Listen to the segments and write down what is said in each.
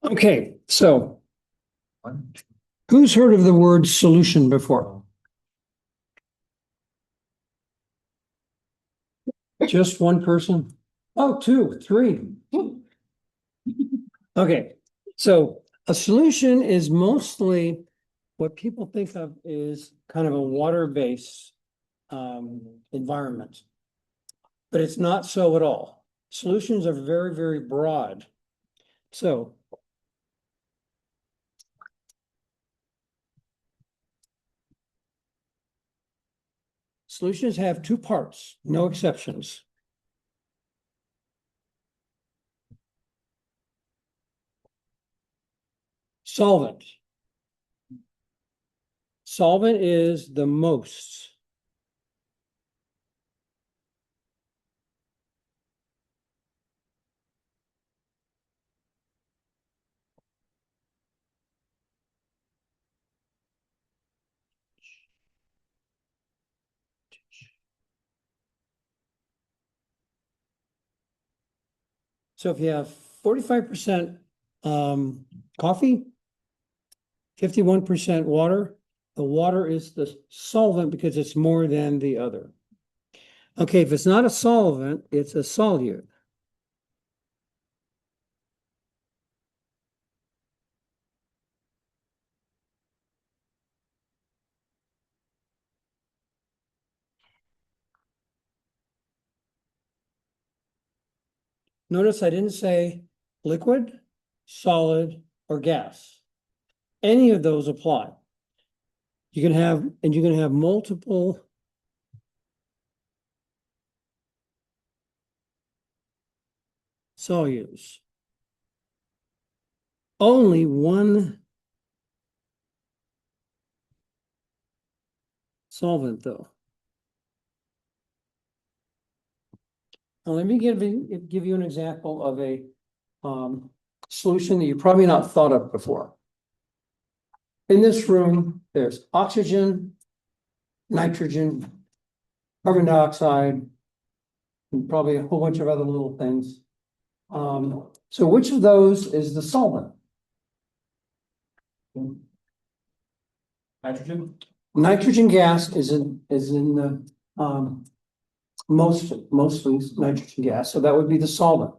Okay, so who's heard of the word solution before? Just one person? Oh, two, three. Okay, so a solution is mostly what people think of is kind of a water-based environment. But it's not so at all. Solutions are very, very broad. So solutions have two parts, no exceptions. Solvent. Solvent is the most. So if you have 45% coffee, 51% water, the water is the solvent because it's more than the other. Okay, if it's not a solvent, it's a solute. Notice I didn't say liquid, solid, or gas. Any of those apply. You can have multiple solutes. Only one solvent though. Now let me give you an example of a solution that you probably not thought of before. In this room, there's oxygen, nitrogen, carbon dioxide, and probably a whole bunch of other little things. So which of those is the solvent? Nitrogen? Nitrogen gas is in the mostly nitrogen gas, so that would be the solvent.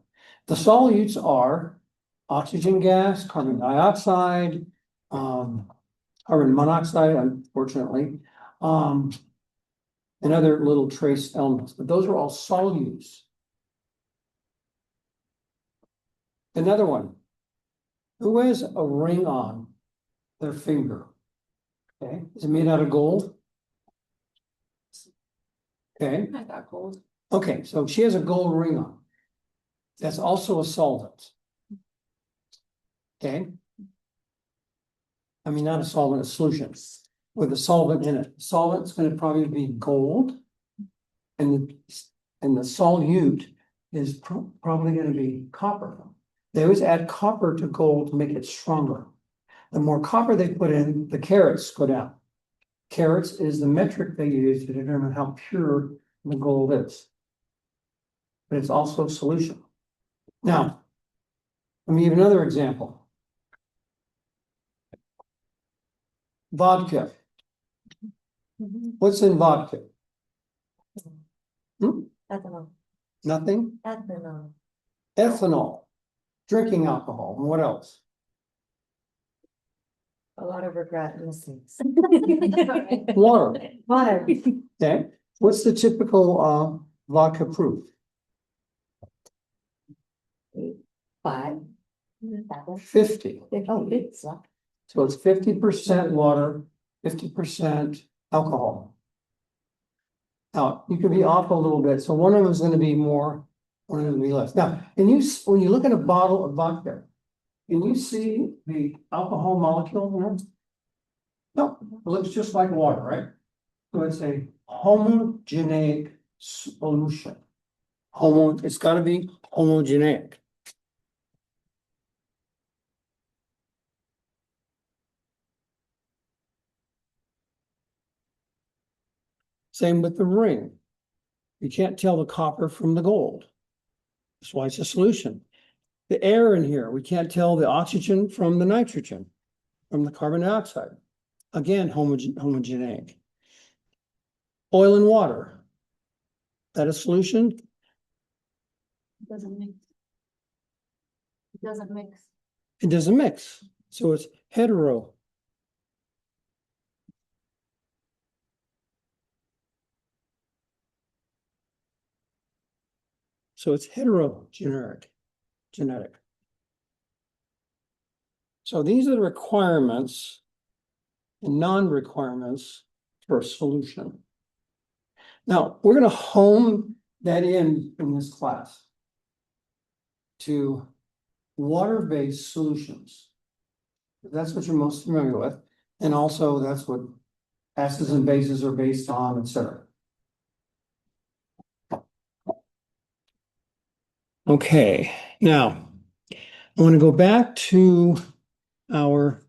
The solutes are oxygen gas, carbon dioxide, carbon monoxide, unfortunately, and other little trace elements, but those are all solutes. Another one, who has a ring on their finger? Okay, is it made out of gold? Okay. I got gold. Okay, so she has a gold ring on. That's also a solvent. Okay. I mean, not a solvent, a solution with a solvent in it. Solvent's going to probably be gold. And the solute is probably going to be copper. They always add copper to gold to make it stronger. The more copper they put in, the carats go down. Carats is the metric they use to determine how pure the gold is. But it's also a solution. Now, let me give another example. Vodka. What's in vodka? Ethanol. Nothing? Ethanol. Ethanol. Drinking alcohol. And what else? A lot of regret and mistakes. Water. Water. Okay. What's the typical vodka proof? 5. 50. Oh, it's So it's 50% water, 50% alcohol. Now, you could be off a little bit. So one of them is going to be more, one of them will be less. Now, when you look at a bottle of vodka, can you see the alcohol molecule in there? No, it looks just like water, right? So it's a homogeneic solution. It's got to be homogeneic. Same with the ring. You can't tell the copper from the gold. That's why it's a solution. The air in here, we can't tell the oxygen from the nitrogen, from the carbon dioxide. Again, homogeneic. Oil and water. That a solution? It doesn't mix. It doesn't mix. It doesn't mix. So it's hetero. So it's heterogenetic, genetic. So these are the requirements and non-requirements for a solution. Now, we're going to hone that in this class to water-based solutions. That's what you're most familiar with. And also that's what acids and bases are based on, etc. Okay, now I want to go back to our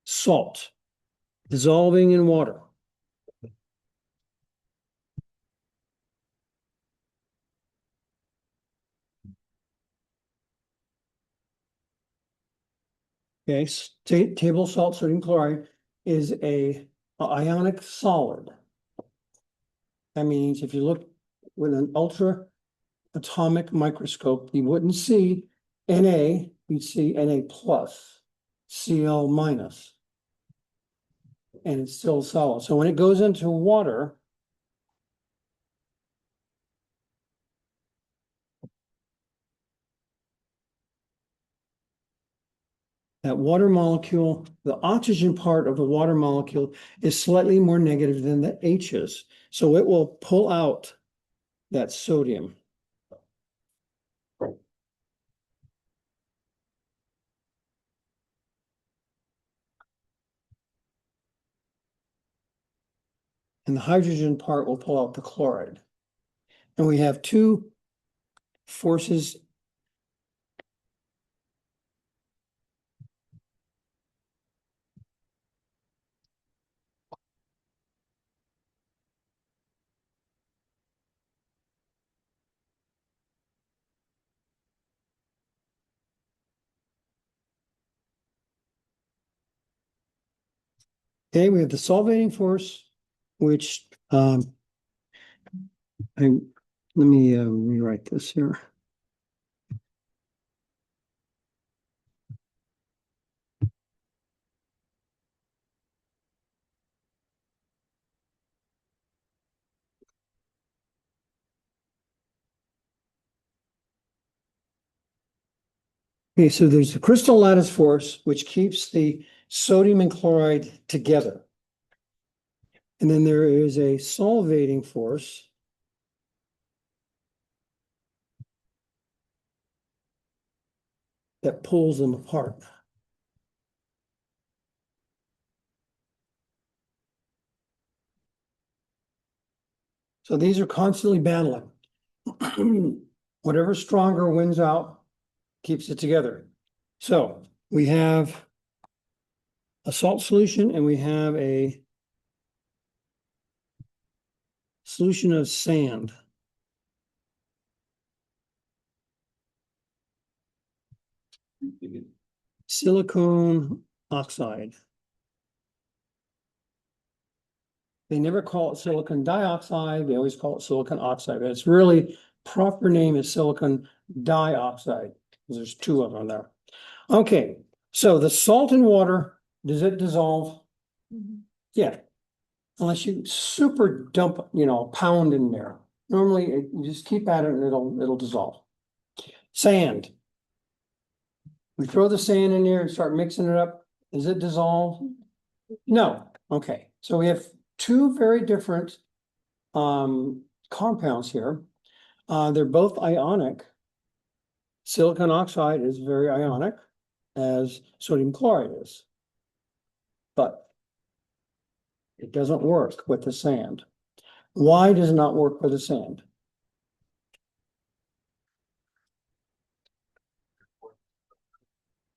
salt dissolving in water. Okay, table salt sodium chloride is a ionic solid. That means if you look with an ultra atomic microscope, you wouldn't see Na, you'd see Na plus, Cl minus, and it's still solid. So when it goes into water, that water molecule, the oxygen part of the water molecule is slightly more negative than the H's. So it will pull out that sodium. And the hydrogen part will pull out the chloride. And we have two forces. Okay, we have the solvating force, which let me rewrite this here. Okay, so there's the crystal lattice force, which keeps the sodium and chloride together. And then there is a solvating force. That pulls them apart. So these are constantly battling. Whatever's stronger wins out, keeps it together. So we have a salt solution and we have a solution of sand. Silicon oxide. They never call it silicon dioxide. They always call it silicon oxide. But its really proper name is silicon dioxide. There's two of them there. Okay, so the salt in water, does it dissolve? Mhm. Yeah. Unless you super dump, pound in there. Normally, you just keep at it and it'll dissolve. Sand. We throw the sand in there and start mixing it up. Does it dissolve? No. Okay. So we have two very different compounds here. They're both ionic. Silicon oxide is very ionic, as sodium chloride is. But it doesn't work with the sand. Why does it not work with the sand?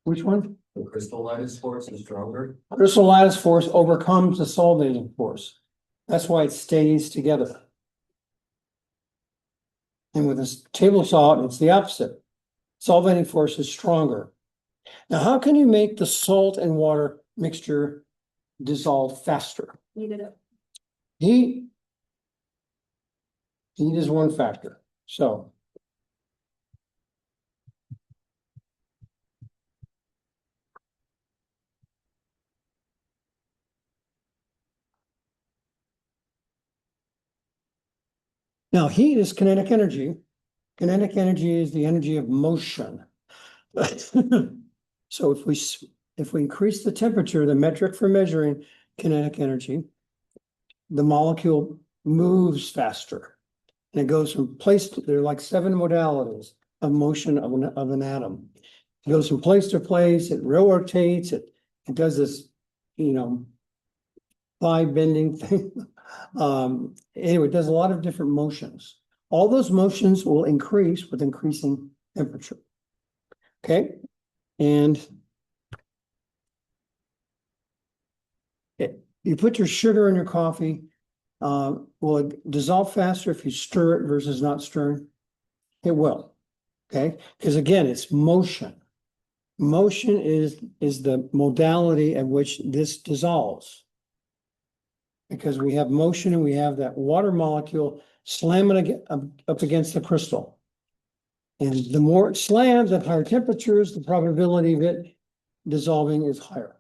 Which one? The crystal lattice force is stronger. Crystal lattice force overcomes the solvating force. That's why it stays together. And with this table salt, it's the opposite. Solvating force is stronger. Now, how can you make the salt and water mixture dissolve faster? Heat it up. Heat. Heat is one factor, so. Now, heat is kinetic energy. Kinetic energy is the energy of motion. So if we increase the temperature, the metric for measuring kinetic energy, the molecule moves faster. And it goes from place to, there are like 7 modalities of motion of an atom. It goes from place to place, it rotates, it does this, thigh bending thing. Anyway, it does a lot of different motions. All those motions will increase with increasing temperature. Okay, and you put your sugar in your coffee. Will it dissolve faster if you stir it versus not stirring? It will. Okay, because again, it's motion. Motion is the modality at which this dissolves. Because we have motion and we have that water molecule slamming up against the crystal. And the more it slams at higher temperatures, the probability of it dissolving is higher.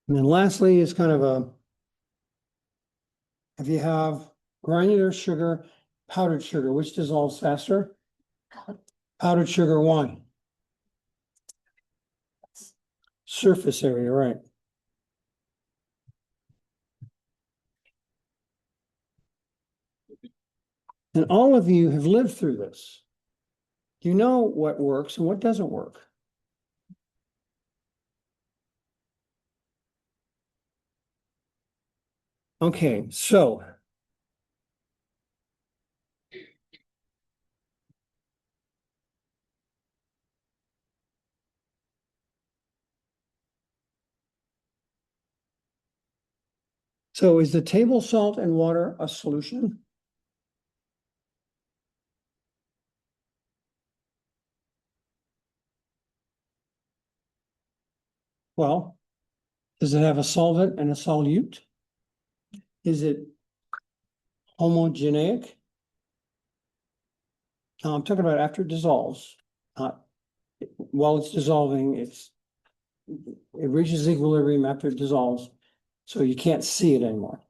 And then lastly is kind of if you have granular sugar, powdered sugar, which dissolves faster? Powdered sugar, why? Surface area, right. And all of you have lived through this. You know what works and what doesn't work. Okay, so is the table salt and water a solution? Well, does it have a solvent and a solute? Is it homogeneic? Now, I'm talking about after it dissolves. While it's dissolving, it reaches equilibrium after it dissolves, so you can't see it anymore.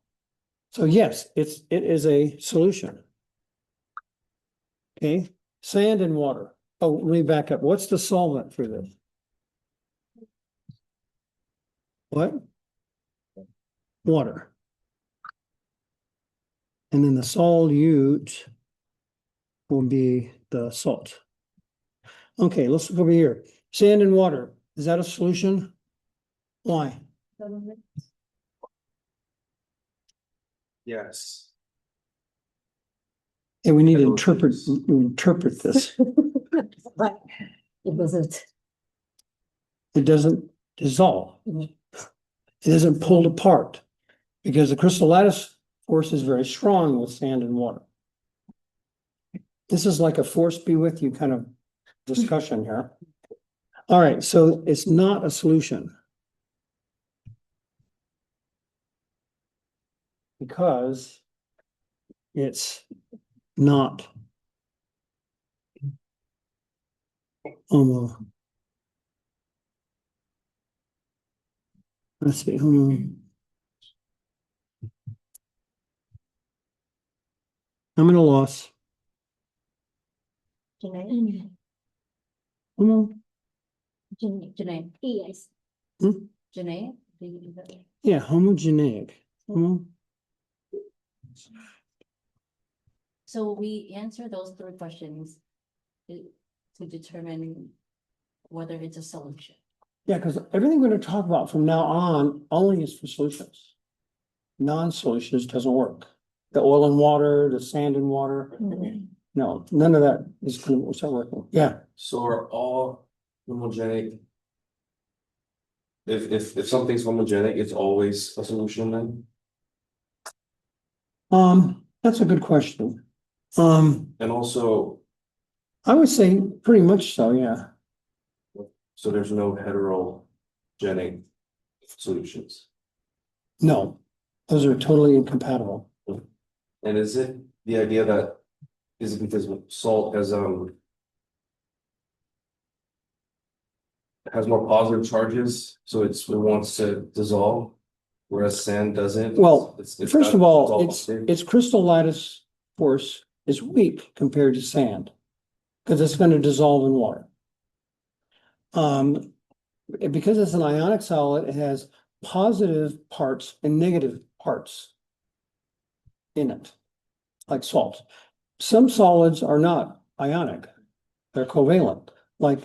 So yes, it is a solution. Okay, sand and water. Oh, let me back up. What's the solvent for this? What? Water. And then the solute will be the salt. Okay, let's look over here. Sand and water. Is that a solution? Why? Yes. And we need to interpret this. But it doesn't. It doesn't dissolve. It isn't pulled apart because the crystal lattice force is very strong with sand and water. This is like a force be with you kind of discussion here. All right, so it's not a solution. Because it's not homo. Let's see, I'm at a loss. Janae. Homo. Janae. Yes. Hmm? Janae. Yeah, homogeneic. Homo. So we answer those 3 questions to determine whether it's a solution. Yeah, because everything we're gonna talk about from now on only is for solutions. Non-solutions doesn't work. The oil and water, the sand and water, no, none of that is gonna start working. Yeah, So are all homogenic? If something's homogenic, it's always a solution then? that's a good question. Um, And also, I would say pretty much so, yeah. so there's no heterogenic solutions. No, those are totally incompatible. And is it the idea that, is it because salt has more positive charges, so it wants to dissolve, whereas sand doesn't? Well, It's first of not- all, it's all- its crystal lattice force is weak compared to sand. Because it's gonna dissolve in water. Because it's an ionic solid, it has positive parts and negative parts in it, like salt. Some solids are not ionic, they're covalent, like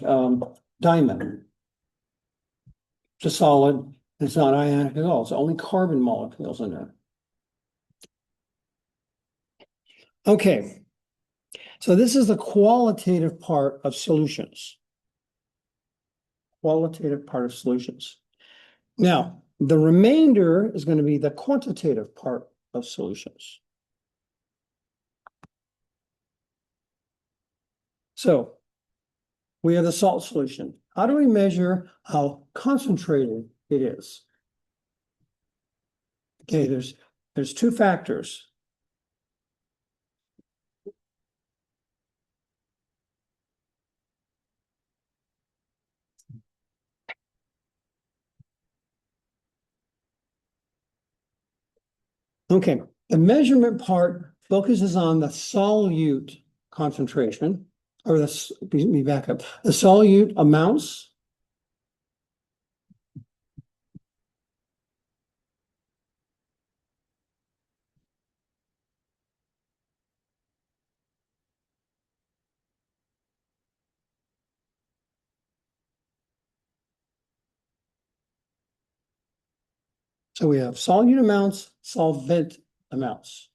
diamond. It's a solid, it's not ionic at all, it's only carbon molecules in there. Okay, so this is the qualitative part of solutions. Qualitative part of solutions. Now, the remainder is going to be the quantitative part of solutions. So we have the salt solution. How do we measure how concentrated it is? Okay, there's two factors. Okay, the measurement part focuses on the solute concentration, or let me back up, the solute amounts. So we have solute amounts, solvent amounts.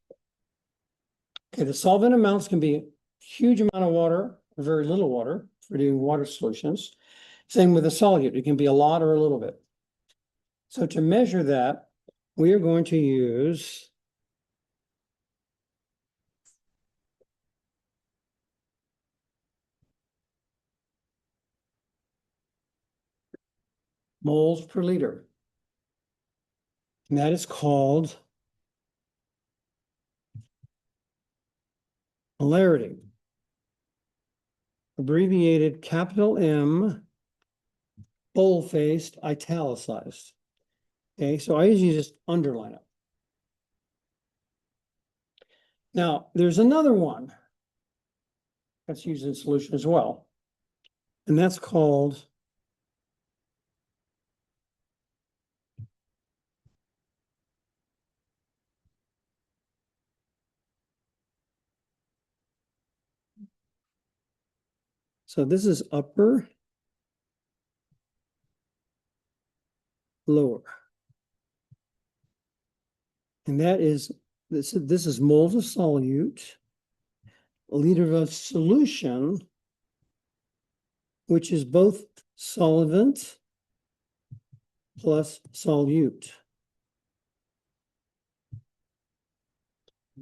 Okay, the solvent amounts can be a huge amount of water, or very little water for doing water solutions. Same with the solute, it can be a lot or a little bit. So to measure that, we are going to use moles per liter. And that is called molarity. Abbreviated capital M, bold-faced, italicized. Okay, so I usually just underline it. Now, there's another one that's used in solution as well. And that's called so this is upper, lower. And that is, this is moles of solute, a liter of solution, which is both solvent plus solute.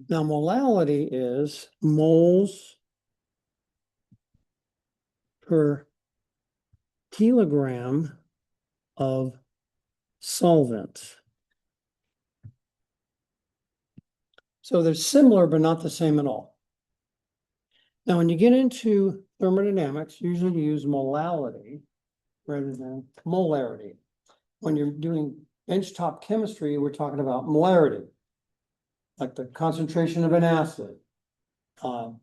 Now, molality is moles per kilogram of solvent. So they're similar, but not the same at all. Now, when you get into thermodynamics, usually you use molality rather than molarity. When you're doing benchtop chemistry, we're talking about molarity, like the concentration of an acid,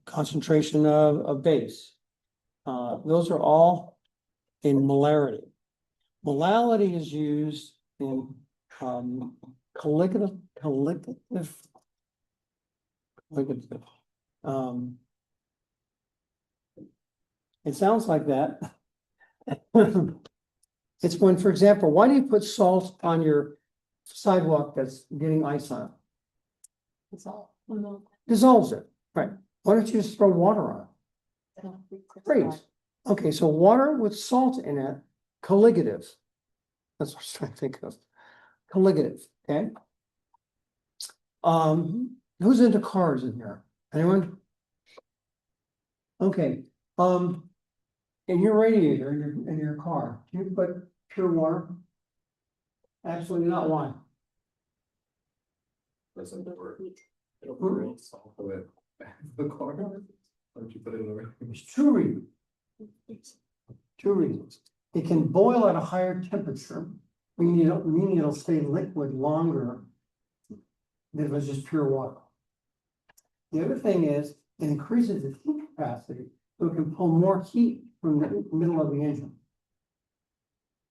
concentration of a base. Those are all in molarity. Molality is used in colligative. It sounds like that. It's when, for example, why do you put salt on your sidewalk that's getting ice on it? It's all. Dissolves it, right? Why don't you just throw water on it? Freeze. Okay, so water with salt in it, colligative. That's what I was trying to think of. Colligative, okay? Who's into cars in here? Anyone? Okay, in your radiator, in your car, do you put pure water? Absolutely not, why? Doesn't work. It'll Hmm. bring salt to it. The car. Why don't you put it in the ring? There's two reasons. Two reasons. It can boil at a higher temperature, meaning it'll stay liquid longer than if it's just pure water. The other thing is, it increases its heat capacity, so it can pull more heat from the middle of the engine.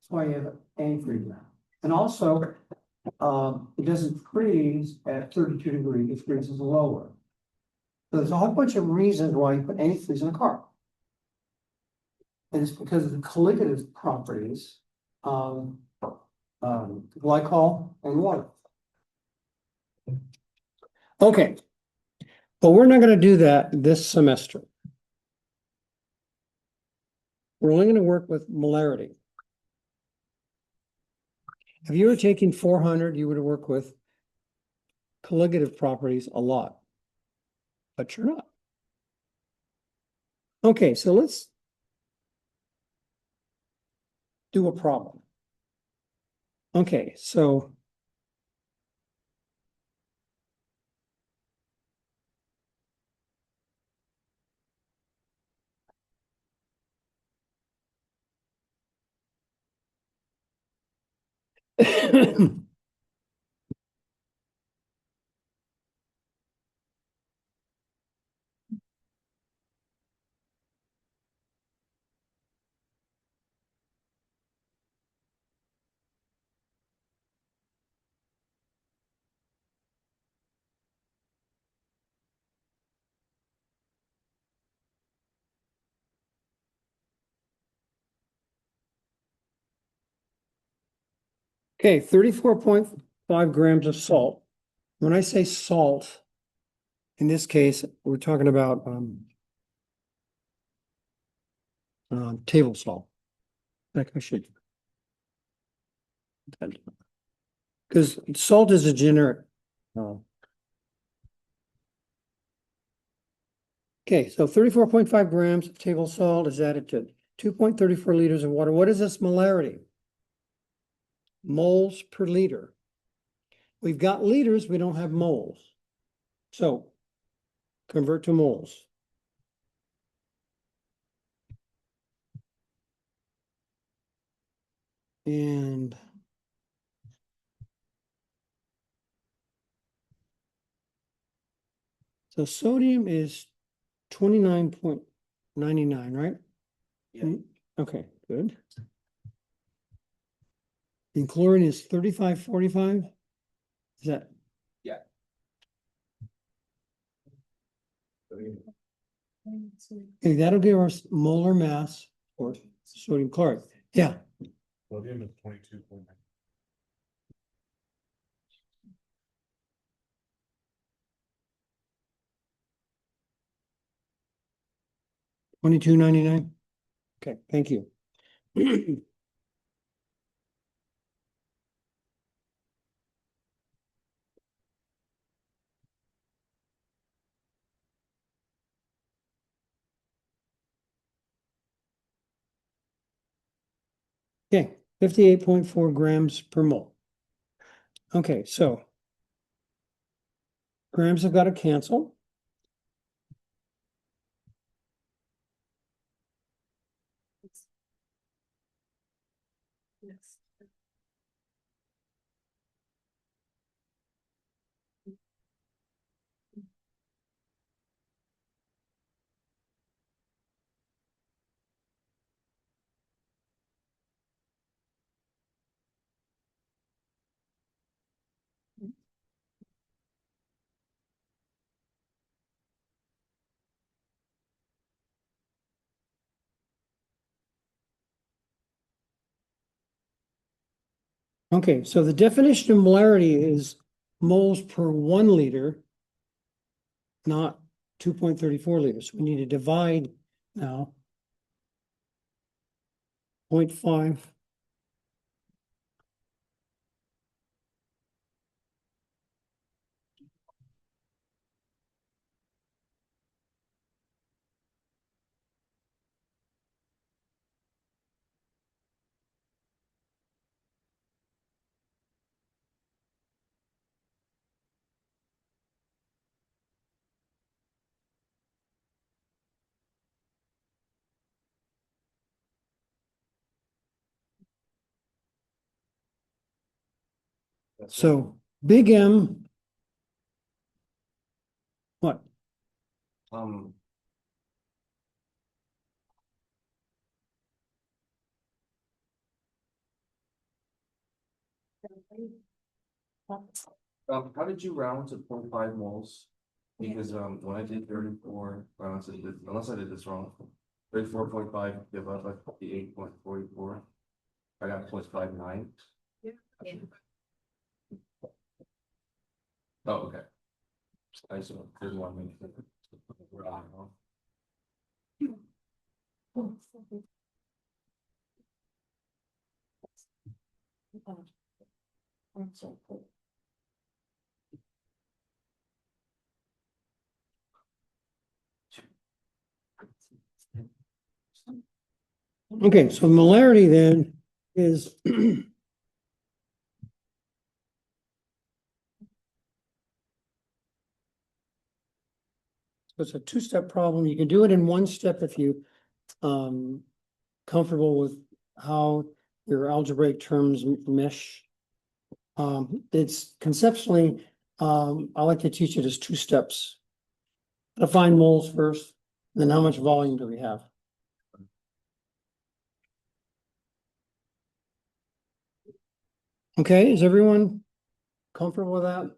That's why you have antifreeze now. And also, it doesn't freeze at 32 degrees, it freezes lower. So there's a whole bunch of reasons why you put antifreeze in a car. And it's because of the colligative properties of glycol and water. Okay. But we're not gonna do that this semester. We're only gonna work with molarity. If you were taking 400, you would have worked with colligative properties a lot. But you're not. Okay, so let's do a problem. Okay, so okay, 34.5 grams of salt. When I say salt, in this case, we're talking about table salt. Like I should. Because salt is a generic. Okay, so 34.5 grams of table salt is added to 2.34 liters of water. What is this molarity? Moles per liter. We've got liters, we don't have moles. So convert to moles. And so sodium is 29.99, right? Yeah. Okay, good. And chlorine is 35.45. Is that? Yeah. Okay, that'll give us molar mass for sodium chloride. Yeah, Sodium is 22.9. 22.99. Okay, thank you. Okay, 58.4 grams per mole. Okay, so grams have got to cancel. Yes. Okay, so the definition of molarity is moles per 1 liter, not 2.34 liters. We need to divide now. 0.5. So big M. What? Um, how did you round to 0.5 moles? Because, when I did 34, unless I did this wrong, 34.5 give up at 58.44. I got 0.59. Yeah. Oh, okay. I just didn't want me to. Okay, so molarity then is so it's a two-step problem. You can do it in one step if you comfortable with how your algebraic terms mesh. It's conceptually, I like to teach it as 2 steps. Define moles first, then how much volume do we have? Okay, is everyone comfortable with that?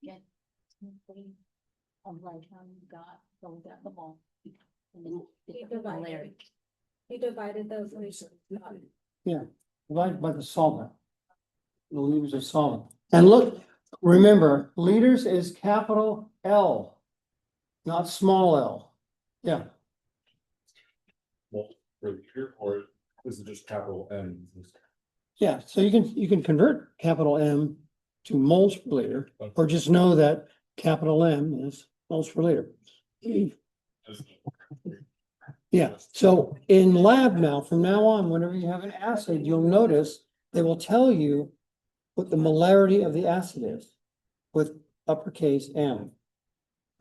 Yeah. I'm like, how you got, so that the ball. And then the Larry. You divided those liters. Divided by the solvent. The liters of solvent. And look, remember, liters is capital L, not small l. Yeah, Well, per liter, or is it just capital M? yeah, so you can convert capital M to moles per liter, or just know that capital M is moles per liter. Yeah, so in lab now, from now on, whenever you have an acid, you'll notice they will tell you what the molarity of the acid is with uppercase M.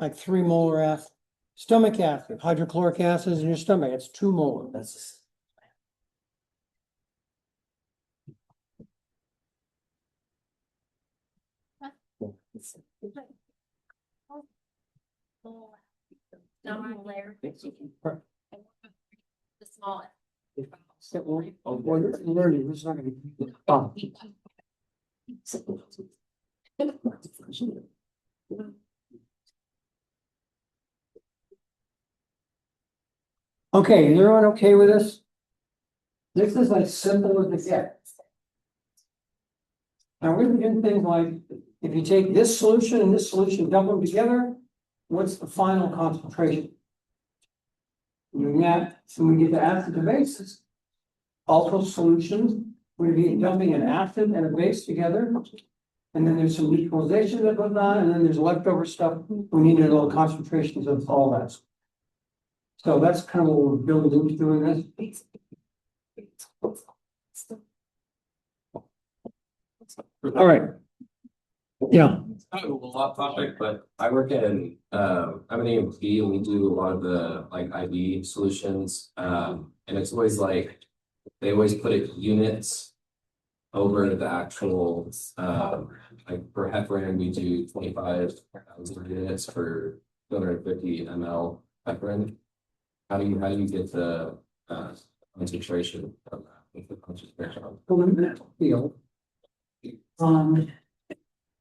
Like 3 molar acid, stomach acid, hydrochloric acid is in your stomach, it's 2 molar. That's. Larry. Right. The small. Well, you're learning, it's not gonna be. Oh. Okay, is everyone okay with this? This is as simple as it gets. Now, we're doing things like, if you take this solution and this solution, dump them together, what's the final concentration? Doing that, so we get to acid to bases. Also solutions, we'd be dumping an acid and a base together. And then there's some neutralization that goes on, and then there's leftover stuff. We need to know concentrations of all that. So that's kind of what we're building into doing this. All right. Yeah, Kind of a lot topic, but I work in, I'm an AMP and we do a lot of the like IV solutions. And it's always like, they always put it units over the actual, like for heparin, we do 25,000 units for 250 ml heparin. How do you get the, concentration of that? With the concentration? preliminary field.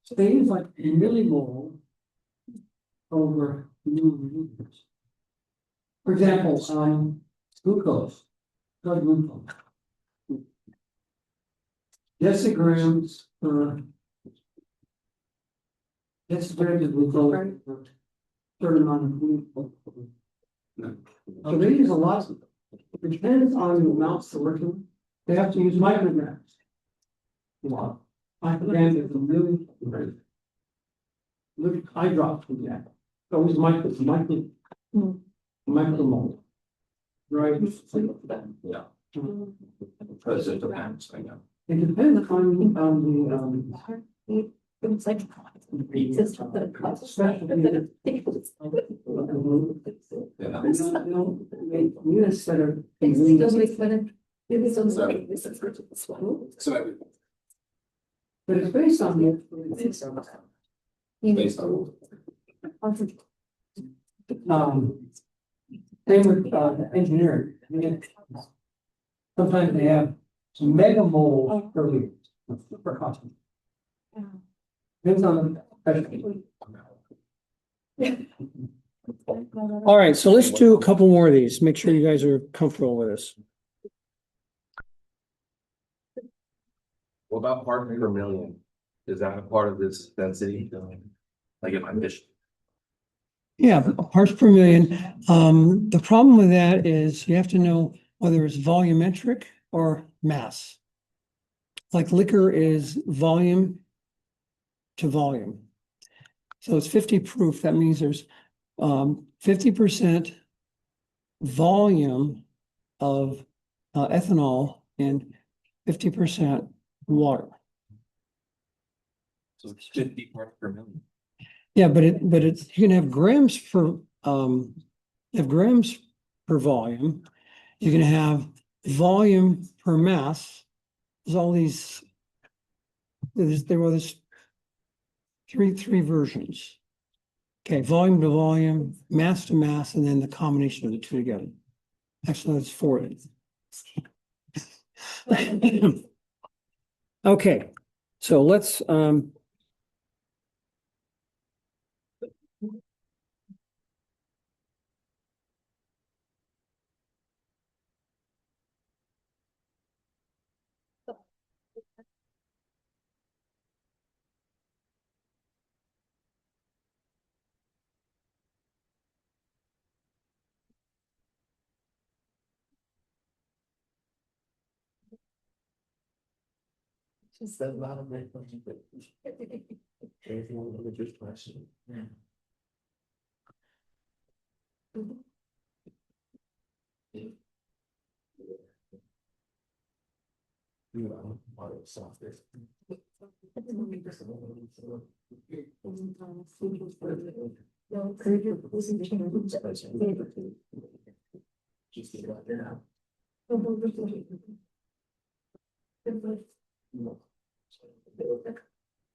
So they use like millimole over milliliters. For example, glucose, blood glucose. decigrams per. Decigrams will go. Certain amount of. So they use a lot, it depends on the amounts they're working, with. They have to use micrograms. Wow, microgram is a really. Look at eye drops for that, always micromole. Right? Yeah. President of Hams, I know. It depends on the. It's like. Units that are. So But it's based on the. based on. Same with engineering. I mean, sometimes they have some mega moles per liter, super costly. Depends on the specialty. All right, so let's do a couple more of these. Make sure you guys are comfortable with this. What about part per million? Is that a part of this density? Like in my mission? Yeah, parts per million. The problem with that is you have to know whether it's volumetric or mass. Like liquor is volume to volume. So it's 50 proof. That means there's 50% volume of ethanol and 50% water. So it's 50 parts per million. Yeah, but it's, you can have grams per, grams per volume. You can have volume per mass. There's all these, there was three versions. Okay, volume to volume, mass to mass, and then the combination of the two together. Actually, that's four. Okay, so let's, Just a lot of it. Just question.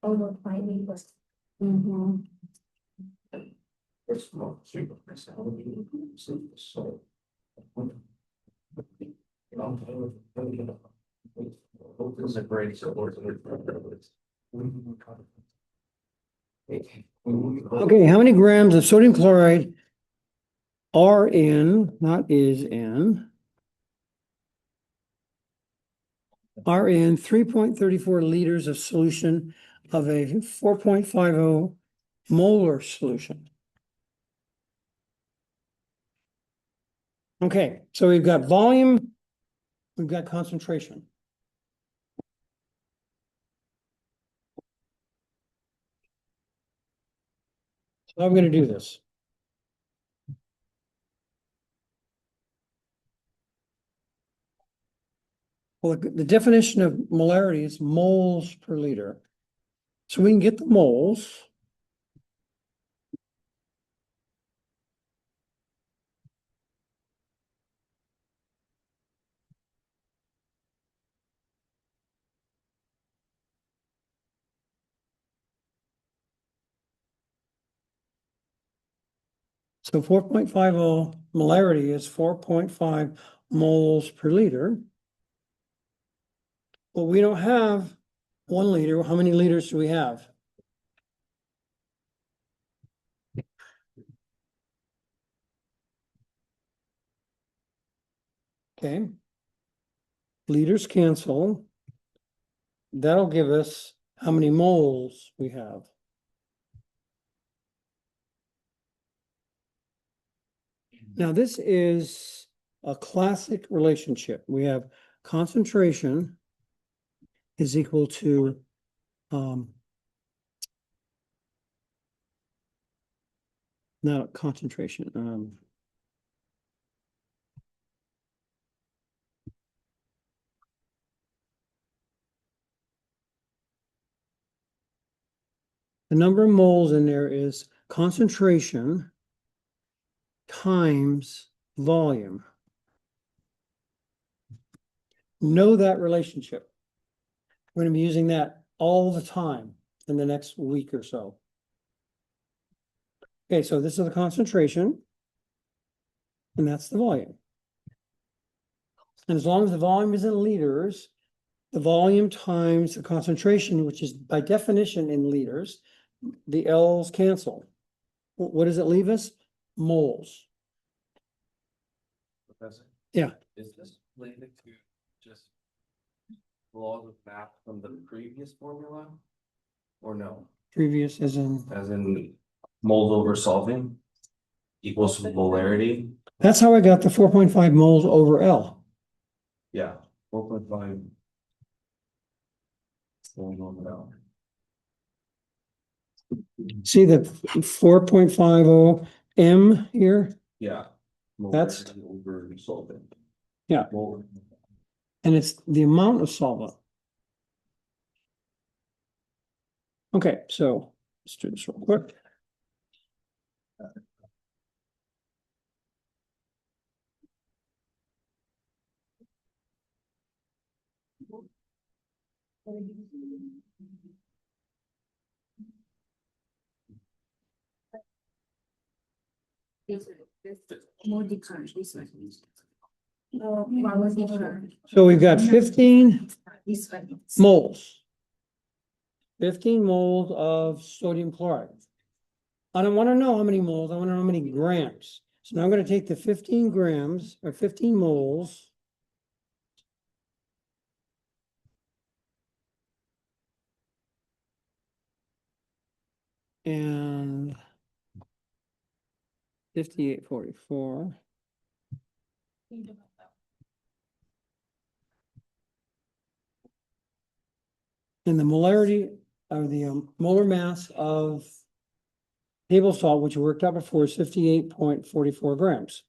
Almost my neighbors. It's not super. So. It's a great support. okay, how many grams of sodium chloride are in, not is in, are in 3.34 liters of solution of a 4.50 molar solution? Okay, so we've got volume, we've got concentration. So I'm going to do this. Well, the definition of molarity is moles per liter. So we can get the moles. So 4.50 molarity is 4.5 moles per liter. Well, we don't have 1 liter. How many liters do we have? Okay. Liters cancel. that'll give us how many moles we have. Now, this is a classic relationship. We have concentration is equal to not concentration, the number of moles in there is concentration times volume. Know that relationship. We're going to be using that all the time in the next week or so. Okay, so this is the concentration, and that's the volume. And as long as the volume is in liters, the volume times the concentration, which is by definition in liters, the L's cancel. What does it leave us? Moles. Professor? Yeah. Is this related to just laws of math from the previous formula? Or no? Previous as in, As in moles over solving equals molarity? that's how I got the 4.5 moles over L. Yeah, 4.5. Going on now. See the 4.50 M here? Yeah. That's- Molarity over solvent. Yeah. Molar. And it's the amount of solvent. Okay, so let's do this real quick. More decrease, this one. What was it? So we've got 15 This one. moles. 15 moles of sodium chloride. I don't want to know how many moles, I want to know how many grams. So now I'm going to take the 15 grams or 15 moles. And 5844. And the molarity or the molar mass of table salt, which we worked out before, is 58.44 grams.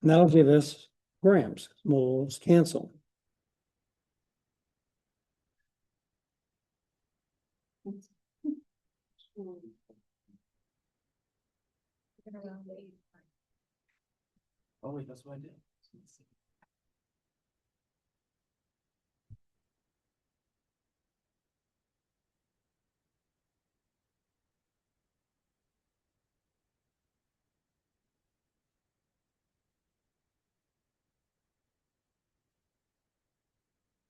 And that'll give us grams. Moles cancel. Oh, wait, that's what I did.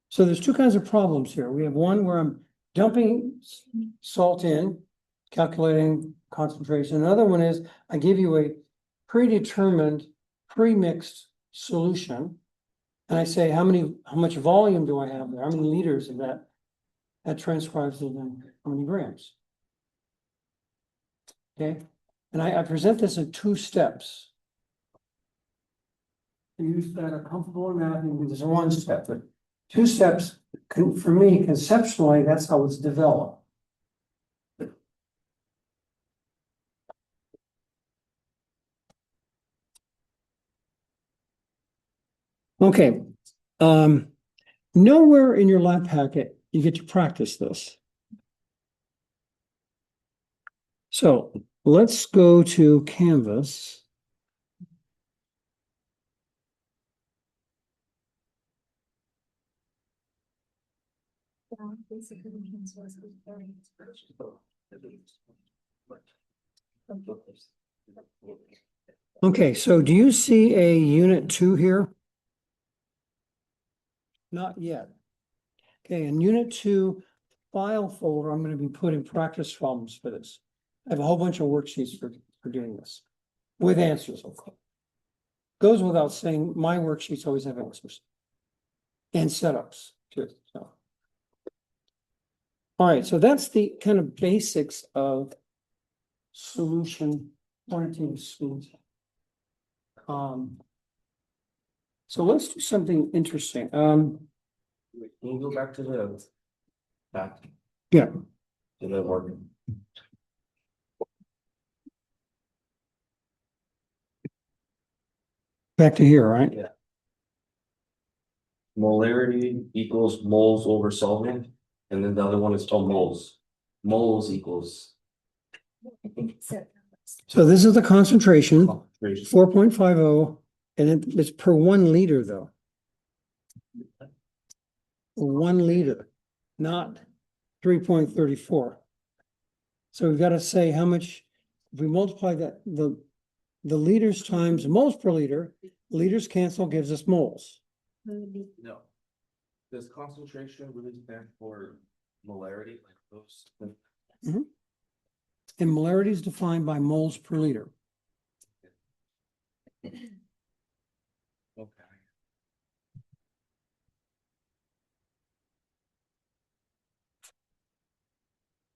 So there's two kinds of problems here. We have one where I'm dumping salt in, calculating concentration. Another one is I give you a predetermined, pre-mixed solution. And I say, how much volume do I have there? How many liters of that? That transcribes to then how many grams? Okay, and I present this in 2 steps. You that are comfortable in math, and there's 1 step, but 2 steps, for me, conceptually, that's how it's developed. Okay, nowhere in your lab packet, you get to practice this. So let's go to Canvas. Okay, so do you see a unit 2 here? Not yet. Okay, in unit 2 file folder, I'm going to be putting practice problems for this. I have a whole bunch of worksheets for doing this with answers, of course. Goes without saying, my worksheets always have answers and setups too. So, All right, so that's the kind of basics of solution, quantitative solution. So let's do something interesting. Can you go back to the back? Yeah. To the work. Back to here, right? Yeah. Molarity equals moles over solvent, and then the other one is called moles. Moles equals. So this is the concentration, concentration. 4.50, and it's per 1 liter though. 1 liter, not 3.34. So we've got to say how much, if we multiply that, the liters times moles per liter, liters cancel, gives us moles. No. Does concentration really stand for molarity, like those? And molarity is defined by moles per liter. Okay.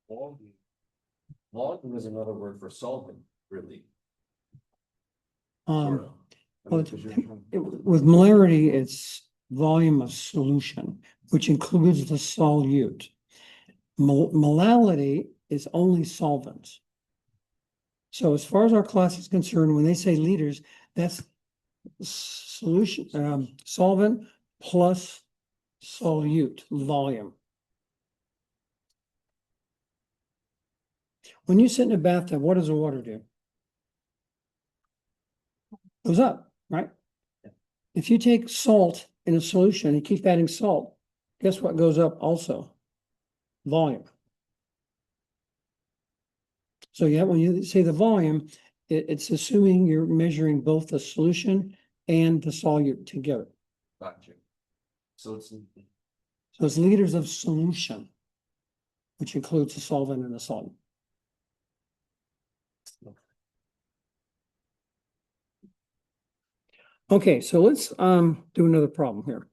Volume. Volume is another word for solvent, really. Sort of. I well, mean, 'cause you're- With molarity, it's volume of solution, which includes the solute. Molality is only solvents. So as far as our class is concerned, when they say liters, that's solution, solvent plus solute volume. When you sit in a bathtub, what does the water do? Goes up, right? If you take salt in a solution and keep adding salt, guess what goes up also? Volume. So yeah, when you say the volume, it's assuming you're measuring both the solution and the solute together. Gotcha. So it's. So it's liters of solution, which includes the solvent and the solute. Okay, so let's do another problem here.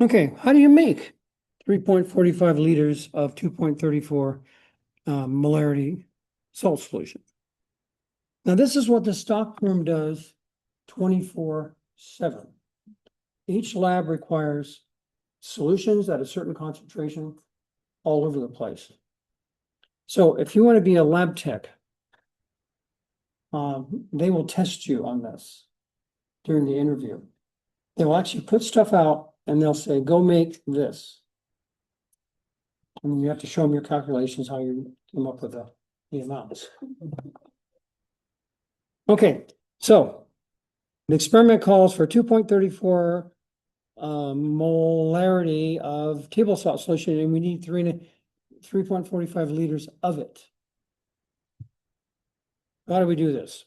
Okay, how do you make 3.45 liters of 2.34 molarity salt solution? Now, this is what the stockroom does 24/7. Each lab requires solutions at a certain concentration all over the place. So if you want to be a lab tech, they will test you on this during the interview. They will actually put stuff out and they'll say, go make this. And you have to show them your calculations, how you came up with the amounts. Okay, so the experiment calls for 2.34 molarity of table salt solution, and we need 3.45 liters of it. How do we do this?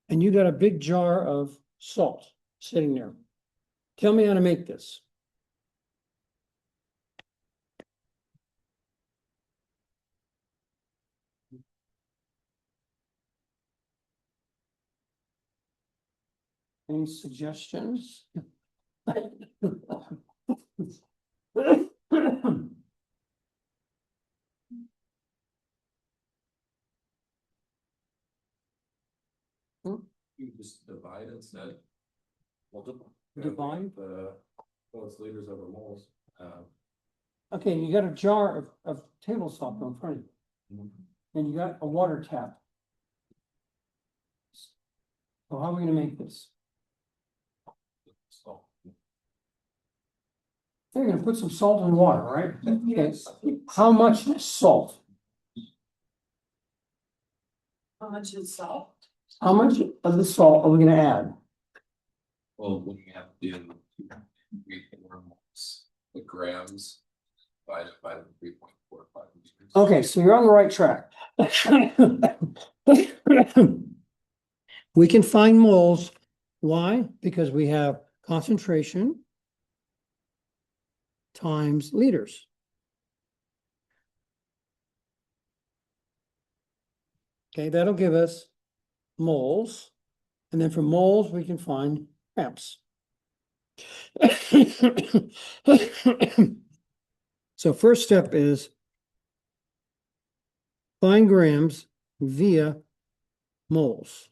And you got a big jar of salt sitting there. Tell me how to make this. Any suggestions? You just divide instead. Multiple. Divide? Well, it's liters over moles. Okay, you got a jar of table salt in front of you, and you got a water tap. So how are we gonna make this? So, You're gonna put some salt in water, right? Okay. How much salt? How much is salt? How much of the salt are we gonna add? well, we have to do 3 moles, the grams divided by the 3.45 liters. Okay, so you're on the right track. We can find moles. Why? Because we have concentration times liters. Okay, that'll give us moles. And then from moles, we can find grams. So first step is find grams via moles.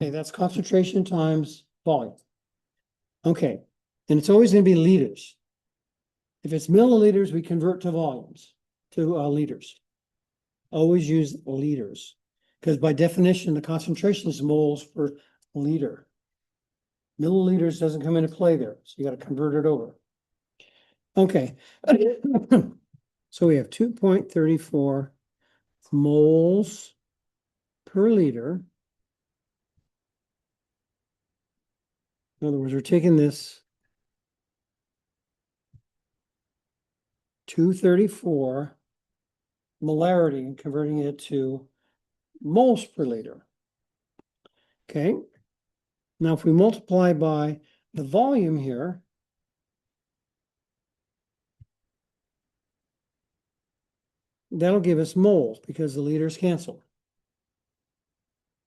Okay, that's concentration times volume. Okay, and it's always going to be liters. If it's milliliters, we convert to volumes, to liters. Always use liters, because by definition, the concentration is moles per liter. Milliliters doesn't come into play there, so you got to convert it over. Okay. So we have 2.34 moles per liter. In other words, we're taking this 234 molarity and converting it to moles per liter. Okay. Now, if we multiply by the volume here, that'll give us moles because the liters cancel.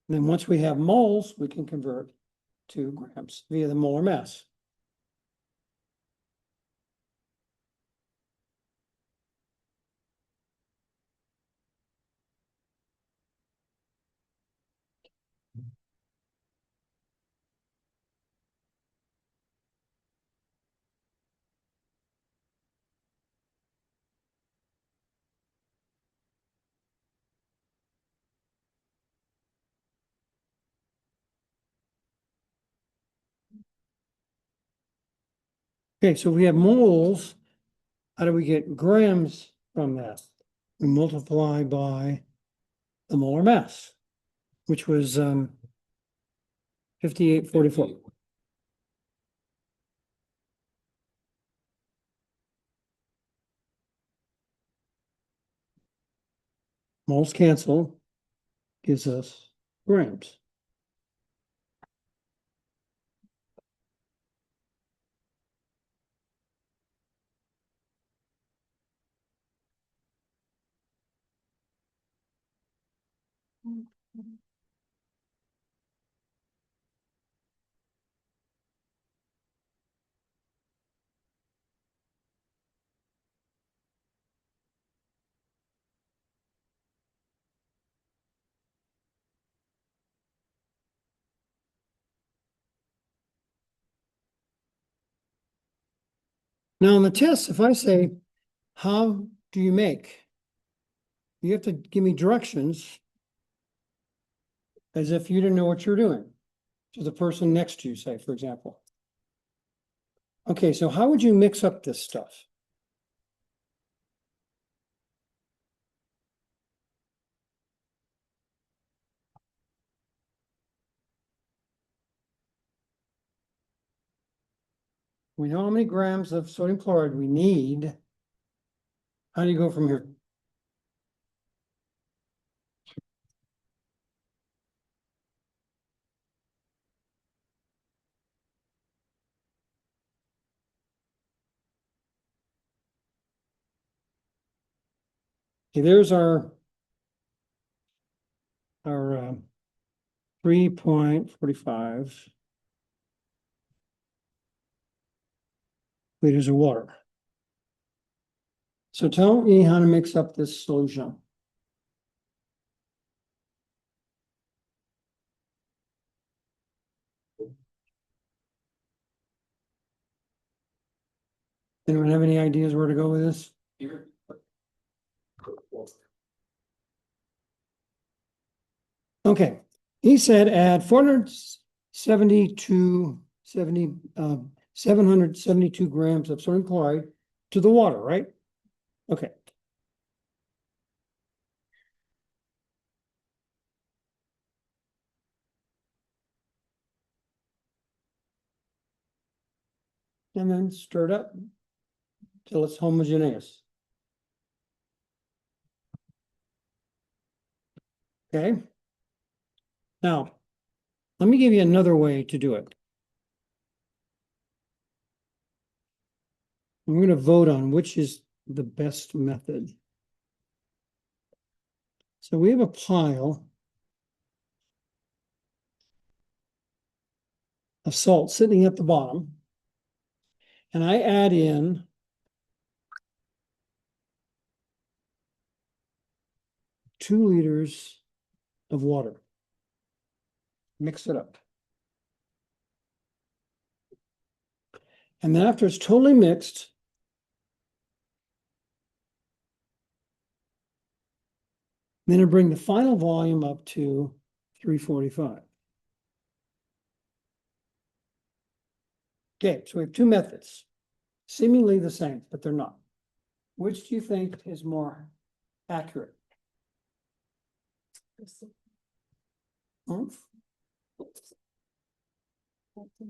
And then once we have moles, we can convert to grams via the molar mass. Okay, so we have moles. How do we get grams from that? We multiply by the molar mass, which was 5844. Moles cancel, gives us grams. Now on the test, if I say, how do you make? You have to give me directions as if you didn't know what you're doing to the person next to you, say, for example. Okay, so how would you mix up this stuff? We know how many grams of sodium chloride we need. How do you go from here? Okay, there's our 3.45 liters of water. So tell me how to mix up this solution. Anyone have any ideas where to go with this? Here. Okay, he said add 772 grams of sodium chloride to the water, right? Okay. and then stir it up till it's homogeneous. Okay? Now, let me give you another way to do it. I'm gonna vote on which is the best method. So we have a pile of salt sitting at the bottom. And I add in two liters of water. Mix it up. And then after it's totally mixed, then I bring the final volume up to 345. Okay, so we have two methods, seemingly the same, but they're not. Which do you think is more accurate? Hmm?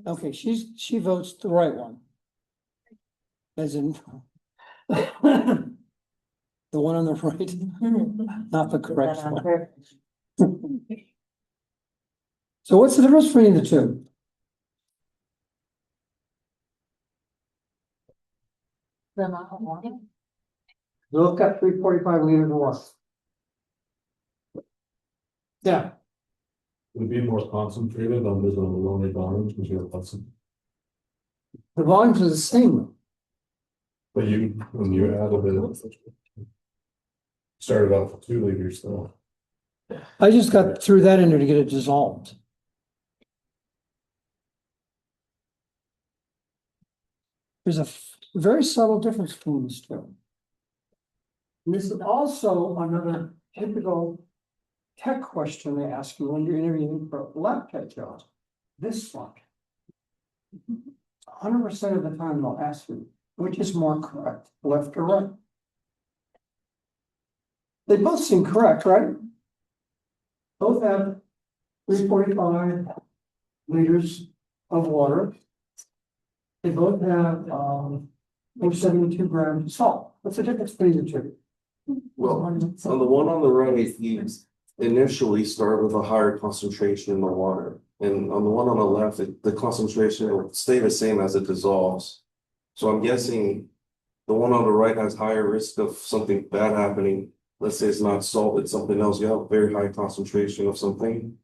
Okay, she votes the right one. As in the one on the right, not the correct one. So what's the difference between the two? The amount of water. Look at 345 liters of water. Yeah, Would it be more concentrated on the lower volumes because you're Hudson? the volumes are the same. But when you added it. Started off with 2 liters though. I just got threw that in there to get it dissolved. There's a very subtle difference between these two. And this is also another typical tech question they ask you when you're interviewing for a lab tech job. This one. 100% of the time they'll ask you, which is more correct, left or right? They both seem correct, right? Both have 345 liters of water. They both have 472 grams of salt. What's the difference between the two? Well, on the one on the right, you initially start with a higher concentration in the water. And on the one on the left, the concentration will stay the same as it dissolves. So I'm guessing the one on the right has higher risk of something bad happening. Let's say it's not salt, it's something else. You have a very high concentration of something.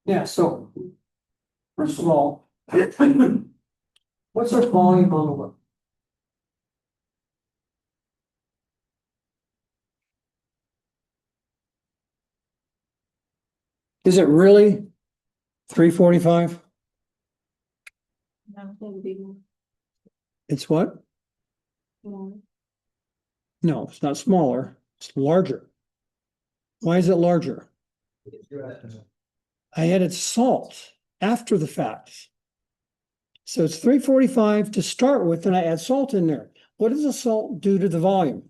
Yeah, so first of all, what's our volume on the left? Is it really 345? It's what? No, it's not smaller, it's larger. Why is it larger? I added salt after the fact. So it's 345 to start with, and I add salt in there. What does the salt do to the volume?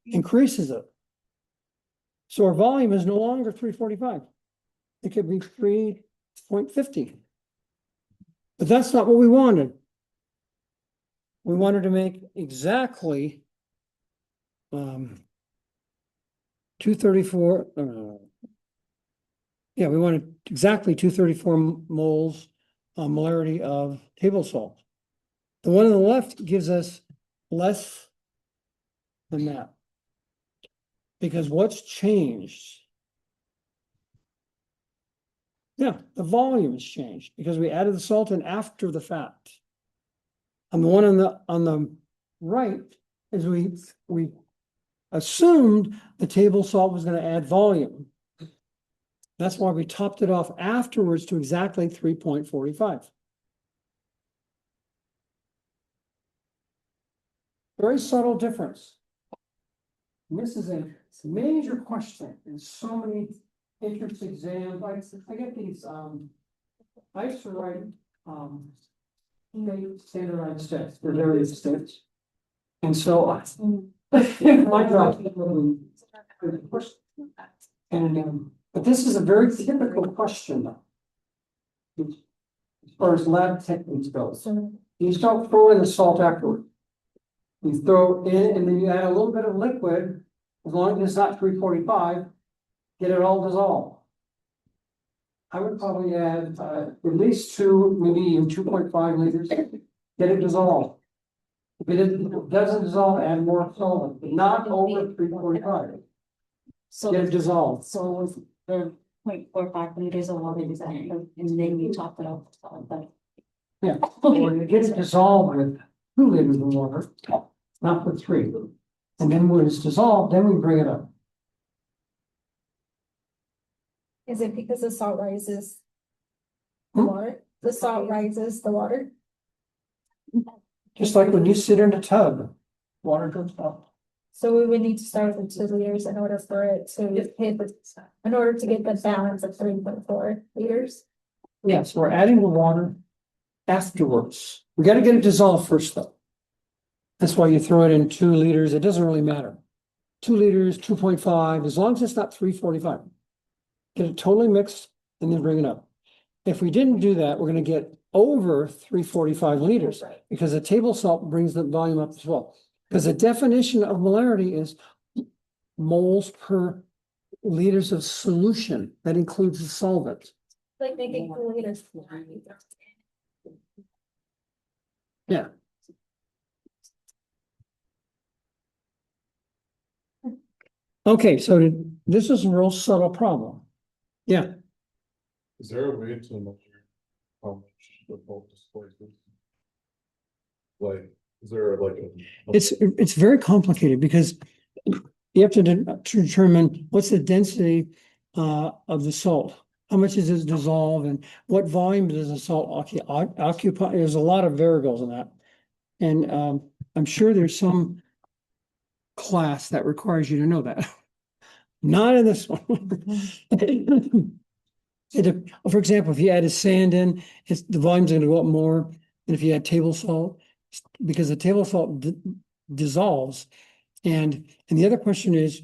Increases it. So our volume is no longer 345. It could be 3.50. But that's not what we wanted. We wanted to make exactly 234. Yeah, we wanted exactly 234 moles molarity of table salt. The one on the left gives us less than that. Because what's changed? Yeah, the volume has changed because we added the salt in after the fact. And the one on the right is we assumed the table salt was going to add volume. That's why we topped it off afterwards to exactly 3.45. Very subtle difference. And this is a major question in so many entrance exams. I get these, I used to write, standardized tests for various states. And so my job. And, but this is a very typical question though. As far as lab techniques go, So you just don't throw in the salt afterward. You throw in and then you add a little bit of liquid, as long as it's not 345, get it all dissolved. I would probably add at least 2, maybe even 2.5 liters, get it dissolved. If it doesn't dissolve, add more solvent, but not over 345, so get it dissolved. so the 0.45 of water is that, and then you top it off with salt, but. Yeah, or you get it dissolved with 2 liters of water, not with 3. And then when it's dissolved, then we bring it up. Is it because the salt rises the Hmm? water? The salt rises the water? Just like when you sit in a tub, water goes up. So we would need to start with 2 liters in order for it to hit the, in order to get the balance of 3.4 liters. Yes, we're adding the water afterwards. We gotta get it dissolved first, though. That's why you throw it in 2 liters. It doesn't really matter. 2 liters, 2.5, as long as it's not 345. Get it totally mixed and then bring it up. If we didn't do that, we're gonna get over 345 liters because the table salt brings the volume up as well. Because the definition of molarity is moles per liters of solution. That includes the solvent. Like making 2 liters. Yeah. Okay, so this is a real subtle problem. Yeah, Is there a way to measure how much the boat displaces? Like, is there like a? it's very complicated because you have to determine what's the density of the salt. How much is it dissolved and what volume does the salt occupy? There's a lot of variables in that. And I'm sure there's some class that requires you to know that. Not in this one. For example, if you added sand in, the volume's gonna go up more than if you add table salt, because the table salt dissolves. And the other question is,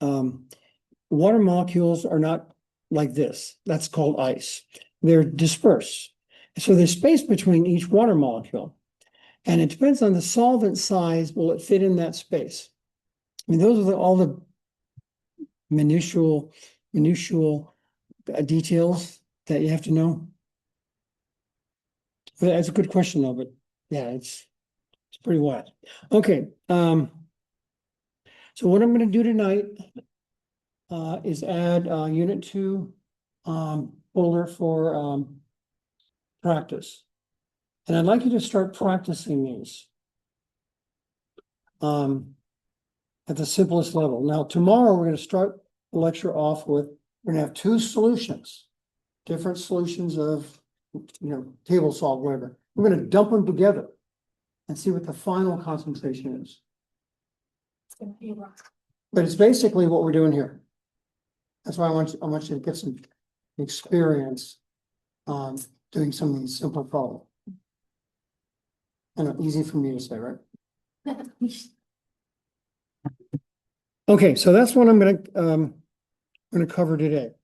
water molecules are not like this. That's called ice. They're dispersed. So there's space between each water molecule. And it depends on the solvent size, will it fit in that space? I mean, those are all the minutial details that you have to know. But that's a good question though, but yeah, it's pretty wild. Okay, so what I'm gonna do tonight is add unit 2 folder for practice. And I'd like you to start practicing these at the simplest level. Now, tomorrow we're gonna start the lecture off with, we're gonna have 2 solutions, different solutions of, table salt, whatever. We're gonna dump them together and see what the final concentration is. It's gonna be rough. But it's basically what we're doing here. That's why I want you to get some experience doing some of these simple problems. I know, easy for me to say, right? Okay, so that's what I'm gonna cover today.